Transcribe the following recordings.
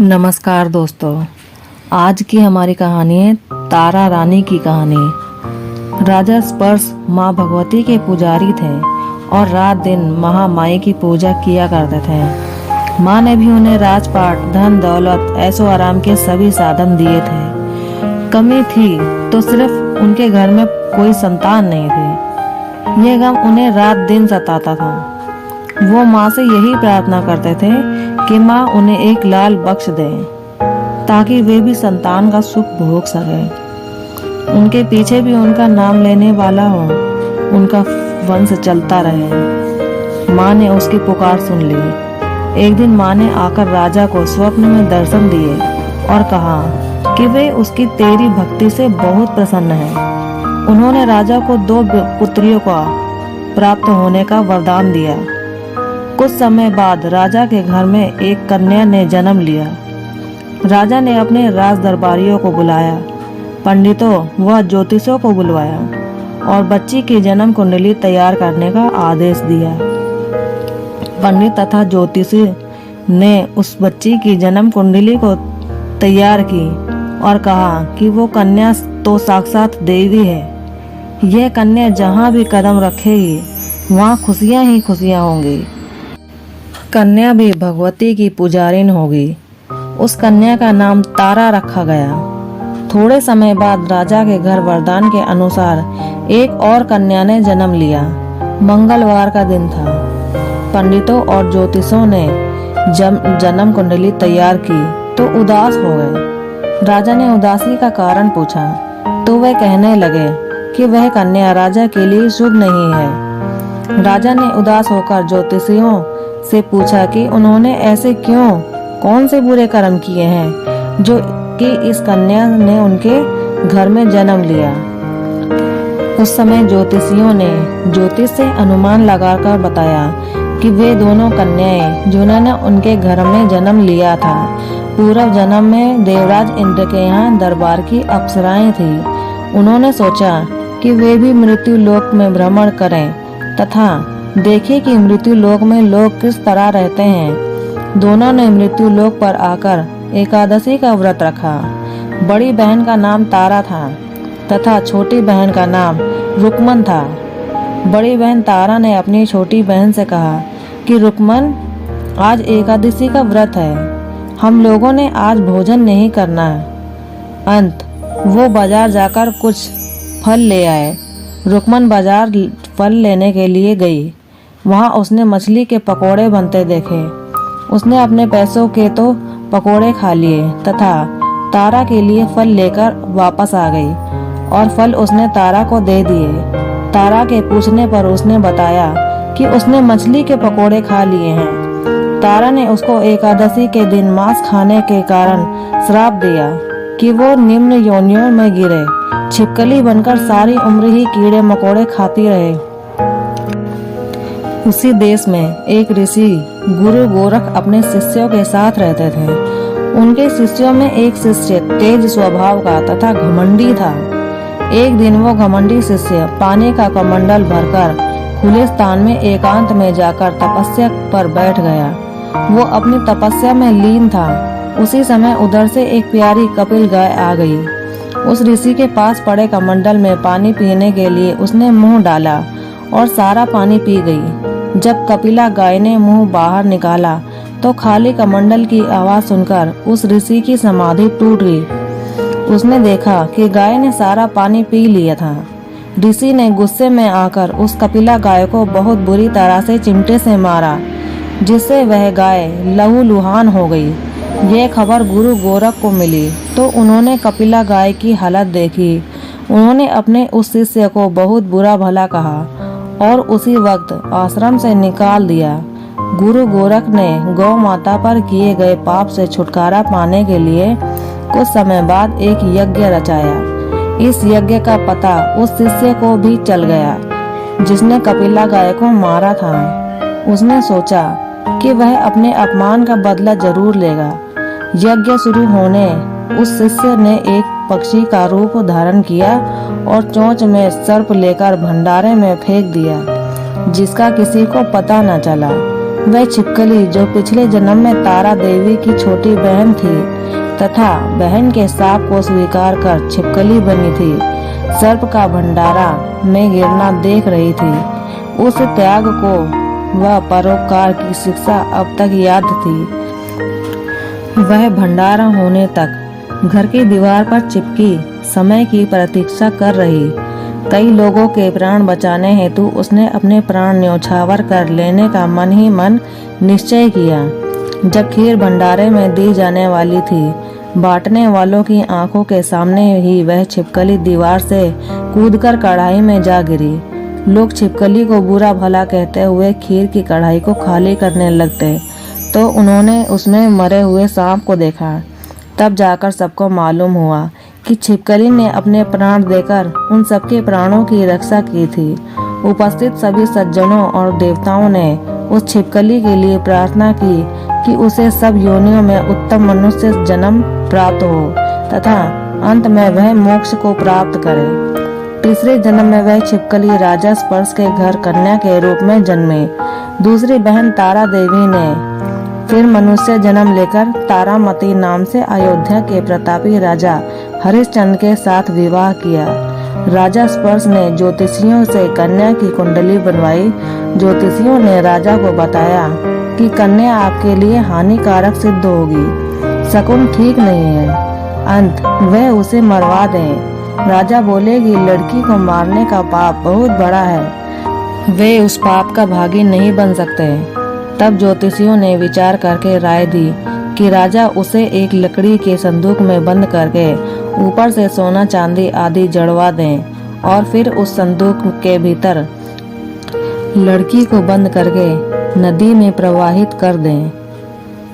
नमस्कार दोस्तों, आज की हमारी कहानी है तारा रानी की कहानी। राजा स्पर्श माँ भगवती के पुजारी थे और रात दिन महामाई की पूजा किया करते थे। माँ ने भी उन्हें राजपाट, धन दौलत, ऐशो आराम के सभी साधन दिए थे। कमी थी तो सिर्फ उनके घर में कोई संतान नहीं थी। यह गम उन्हें रात दिन सताता था। वो माँ से यही प्रार्थना करते थे कि माँ उन्हें एक लाल बख्श दे ताकि वे भी संतान का सुख भोग सके। उनके पीछे भी उनका नाम लेने वाला हो, उनका वंश चलता रहे। माँ ने उसकी पुकार सुन ली। एक दिन माँ ने आकर राजा को स्वप्न में दर्शन दिए और कहा कि वे उसकी तेरी भक्ति से बहुत प्रसन्न हैं। उन्होंने राजा को 2 पुत्रियों का प्राप्त होने का वरदान दिया। कुछ समय बाद राजा के घर में एक कन्या ने जन्म लिया। राजा ने अपने राज दरबारियों को बुलाया, पंडितों व ज्योतिषों को बुलवाया और बच्ची की जन्म कुंडली तैयार करने का आदेश दिया। पंडित तथा ज्योतिषी ने उस बच्ची की जन्म कुंडली को तैयार की और कहा कि वो कन्या तो साक्षात देवी है। यह कन्या जहाँ भी कदम रखेगी वहाँ खुशियाँ ही खुशियाँ होंगी। कन्या भी भगवती की पुजारिन होगी। उस कन्या का नाम तारा रखा गया। थोड़े समय बाद राजा के घर वरदान के अनुसार एक और कन्या ने जन्म लिया। मंगलवार का दिन था। पंडितों और ज्योतिषों ने जन्म कुंडली तैयार की तो उदास हो गए। राजा ने उदासी का कारण पूछा तो वे कहने लगे कि वह कन्या राजा के लिए शुभ नहीं है। राजा ने उदास होकर ज्योतिषियों से पूछा कि उन्होंने ऐसे कौन से बुरे कर्म किए हैं जो कि इस कन्या ने उनके घर में जन्म लिया। उस समय ज्योतिषियों ने ज्योतिष से अनुमान लगाकर बताया कि वे दोनों कन्याएं जिन्होंने उनके घर में जन्म लिया था, पूर्व जन्म में देवराज इंद्र के यहाँ दरबार की अप्सराएं थी। उन्होंने सोचा कि वे भी मृत्यु लोक में भ्रमण करें तथा देखें कि मृत्यु लोक में लोग किस तरह रहते हैं। दोनों ने मृत्यु लोक पर आकर एकादशी का व्रत रखा। बड़ी बहन का नाम तारा था तथा छोटी बहन का नाम रुकमन था। बड़ी बहन तारा ने अपनी छोटी बहन से कहा कि रुकमन, आज एकादशी का व्रत है, हम लोगों ने आज भोजन नहीं करना है। वो बाजार जाकर कुछ फल ले आए। रुकमन बाजार फल लेने के लिए गई। वहाँ उसने मछली के पकोड़े बनते देखे। उसने अपने पैसों के तो पकोड़े खा लिए तथा तारा के लिए फल लेकर वापस आ गई और फल उसने तारा को दे दिए। तारा के पूछने पर उसने बताया कि उसने मछली के पकोड़े खा लिए हैं। तारा ने उसको एकादशी के दिन मांस खाने के कारण श्राप दिया कि वो निम्न योनियों में गिरे, छिपकली बनकर सारी उम्र ही कीड़े मकोड़े खाती रहे। उसी देश में एक ऋषि गुरु गोरख अपने शिष्यों के साथ रहते थे। उनके शिष्यों में एक शिष्य तेज स्वभाव का तथा घमंडी था। एक दिन वो घमंडी शिष्य पानी का कमंडल भरकर खुले स्थान में एकांत में जाकर तपस्या पर बैठ गया। वो अपनी तपस्या में लीन था। उसी समय उधर से एक प्यारी कपिल गाय आ गई। उस ऋषि के पास पड़े कमंडल में पानी पीने के लिए उसने मुंह डाला और सारा पानी पी गई। जब कपिला गाय ने मुंह बाहर निकाला तो खाली कमंडल की आवाज सुनकर उस ऋषि की समाधि टूट गई। उसने देखा कि गाय ने सारा पानी पी लिया था। ऋषि ने गुस्से में आकर उस कपिला गाय को बहुत बुरी तरह से चिमटे से मारा, जिससे वह गाय लहूलुहान हो गई। यह खबर गुरु गोरख को मिली तो उन्होंने कपिला गाय की हालत देखी। उन्होंने अपने उस शिष्य को बहुत बुरा भला कहा और उसी वक्त आश्रम से निकाल दिया। गुरु गोरख ने गौ माता पर किए गए पाप से छुटकारा पाने के लिए कुछ समय बाद एक यज्ञ रचाया। इस यज्ञ का पता उस शिष्य को भी चल गया जिसने कपिला गाय को मारा था। उसने सोचा कि वह अपने अपमान का बदला जरूर लेगा। यज्ञ शुरू होने उस शिष्य ने एक पक्षी का रूप धारण किया और चोंच में सर्प लेकर भंडारे में फेंक दिया, जिसका किसी को पता न चला। वह छिपकली जो पिछले जन्म में तारा देवी की छोटी बहन थी तथा बहन के शाप को स्वीकार कर छिपकली बनी थी, सर्प का भंडारा में गिरना देख रही थी। उस त्याग को व परोपकार की शिक्षा अब तक याद थी। वह भंडारा होने तक घर की दीवार पर चिपकी समय की प्रतीक्षा कर रही। कई लोगों के प्राण बचाने हेतु उसने अपने प्राण न्यौछावर कर लेने का मन ही मन निश्चय किया। जब खीर भंडारे में दी जाने वाली थी, बांटने वालों की आंखों के सामने ही वह छिपकली दीवार से कूदकर कढ़ाई में जा गिरी। लोग छिपकली को बुरा भला कहते हुए खीर की कढ़ाई को खाली करने लगते, तो उन्होंने उसमें मरे हुए सांप को देखा। तब जाकर सबको मालूम हुआ कि छिपकली ने अपने प्राण देकर उन सबके प्राणों की रक्षा की थी। उपस्थित सभी सज्जनों और देवताओं ने उस छिपकली के लिए प्रार्थना की कि उसे सब योनियों में उत्तम मनुष्य जन्म प्राप्त हो तथा अंत में वह मोक्ष को प्राप्त करे। तीसरे जन्म में वह छिपकली राजा स्पर्श के घर कन्या के रूप में जन्मी। दूसरी बहन तारा देवी ने फिर मनुष्य जन्म लेकर तारामती नाम से अयोध्या के प्रतापी राजा हरिश्चंद्र के साथ विवाह किया। राजा स्पर्श ने ज्योतिषियों से कन्या की कुंडली बनवाई। ज्योतिषियों ने राजा को बताया कि कन्या आपके लिए हानिकारक सिद्ध होगी, शकुन ठीक नहीं है, अंत वह उसे मरवा दें। राजा बोले कि लड़की को मारने का पाप बहुत बड़ा है, वे उस पाप का भागी नहीं बन सकते। तब ज्योतिषियों ने विचार करके राय दी कि राजा उसे एक लकड़ी के संदूक में बंद करके ऊपर से सोना चांदी आदि जड़वा दें और फिर उस संदूक के भीतर लड़की को बंद करके नदी में प्रवाहित कर दें।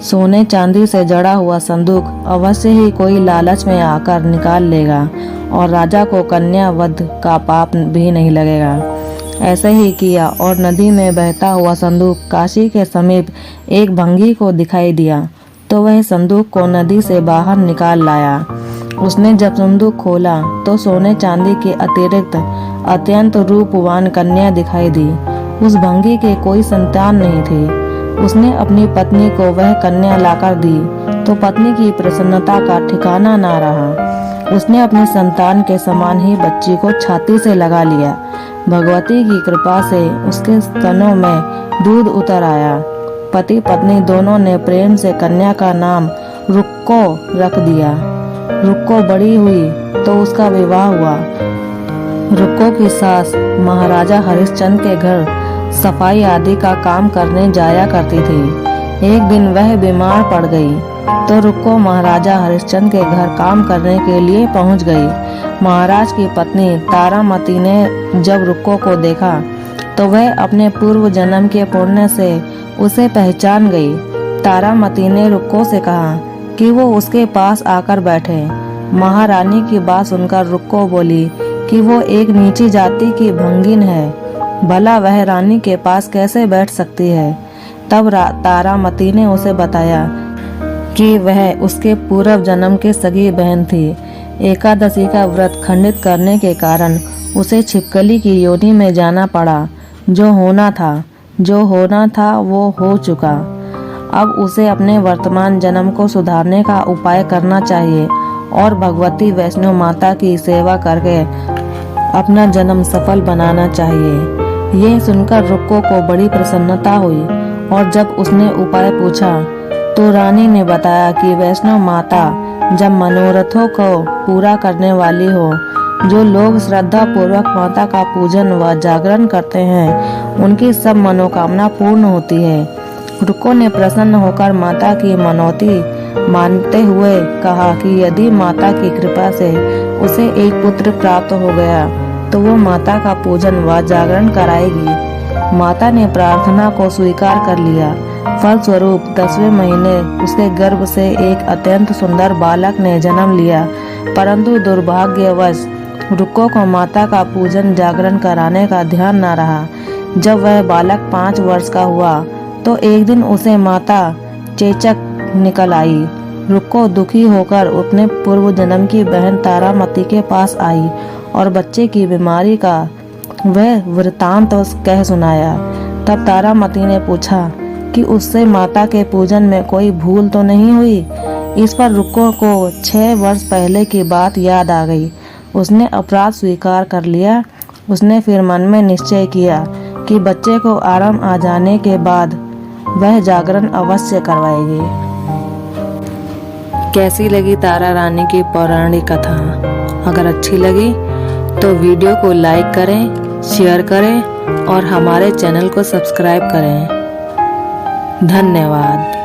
सोने चांदी से जड़ा हुआ संदूक अवश्य ही कोई लालच में आकर निकाल लेगा और राजा को कन्या वध का पाप भी नहीं लगेगा। ऐसे ही किया और नदी में बहता हुआ संदूक काशी के समीप एक भंगी को दिखाई दिया, तो वह संदूक को नदी से बाहर निकाल लाया। उसने जब संदूक खोला तो सोने चांदी के अतिरिक्त अत्यंत रूपवान कन्या दिखाई दी। उस भंगी के कोई संतान नहीं थी। उसने अपनी पत्नी को वह कन्या लाकर दी तो पत्नी की प्रसन्नता का ठिकाना ना रहा। उसने अपनी संतान के समान ही बच्ची को छाती से लगा लिया। भगवती की कृपा से उसके स्तनों में दूध उतर आया। पति पत्नी दोनों ने प्रेम से कन्या का नाम रुक्को रख दिया। रुक्को बड़ी हुई तो उसका विवाह हुआ। रुक्को की सास महाराजा हरिश्चंद्र के घर सफाई आदि का काम करने जाया करती थी। एक दिन वह बीमार पड़ गई तो रुक्को महाराजा हरिश्चंद्र के घर काम करने के लिए पहुंच गई। महाराज की पत्नी तारामती ने जब रुक्को को देखा तो वह अपने पूर्व जन्म के पुण्य से उसे पहचान गई। तारामती ने रुक्को से कहा कि वो उसके पास आकर बैठे। महारानी की बात सुनकर रुक्को बोली कि वो एक नीची जाति की भंगिन है, भला वह रानी के पास कैसे बैठ सकती है। तब तारामती ने उसे बताया कि वह उसके पूर्व जन्म की सगी बहन थी। एकादशी का व्रत खंडित करने के कारण उसे छिपकली की योनि में जाना पड़ा। जो होना था वो हो चुका। अब उसे अपने वर्तमान जन्म को सुधारने का उपाय करना चाहिए और भगवती वैष्णो माता की सेवा करके अपना जन्म सफल बनाना चाहिए। यह सुनकर रुक्को को बड़ी प्रसन्नता हुई और जब उसने उपाय पूछा तो रानी ने बताया कि वैष्णो माता जब मनोरथों को पूरा करने वाली हो, जो लोग श्रद्धा पूर्वक माता का पूजन व जागरण करते हैं, उनकी सब मनोकामना पूर्ण होती है। रुक्को ने प्रसन्न होकर माता की मनौती मानते हुए कहा कि यदि माता की कृपा से उसे एक पुत्र प्राप्त हो गया तो वो माता का पूजन व जागरण कराएगी। माता ने प्रार्थना को स्वीकार कर लिया। फलस्वरूप 10वें महीने उसके गर्भ से एक अत्यंत सुंदर बालक ने जन्म लिया, परंतु दुर्भाग्यवश रुक्को को माता का पूजन जागरण कराने का ध्यान न रहा। जब वह बालक 5 वर्ष का हुआ तो एक दिन उसे माता चेचक निकल आई। रुक्को दुखी होकर अपने पूर्व जन्म की बहन तारामती के पास आई और बच्चे की बीमारी का वह वृतांत कह सुनाया। तब तारामती ने पूछा कि उससे माता के पूजन में कोई भूल तो नहीं हुई। इस पर रुक्को को 6 वर्ष पहले की बात याद आ गई। उसने अपराध स्वीकार कर लिया। उसने फिर मन में निश्चय किया कि बच्चे को आराम आ जाने के बाद वह जागरण अवश्य करवाएगी। कैसी लगी तारा रानी की पौराणिक कथा? अगर अच्छी लगी तो वीडियो को लाइक करें, शेयर करें और हमारे चैनल को सब्सक्राइब करें। धन्यवाद।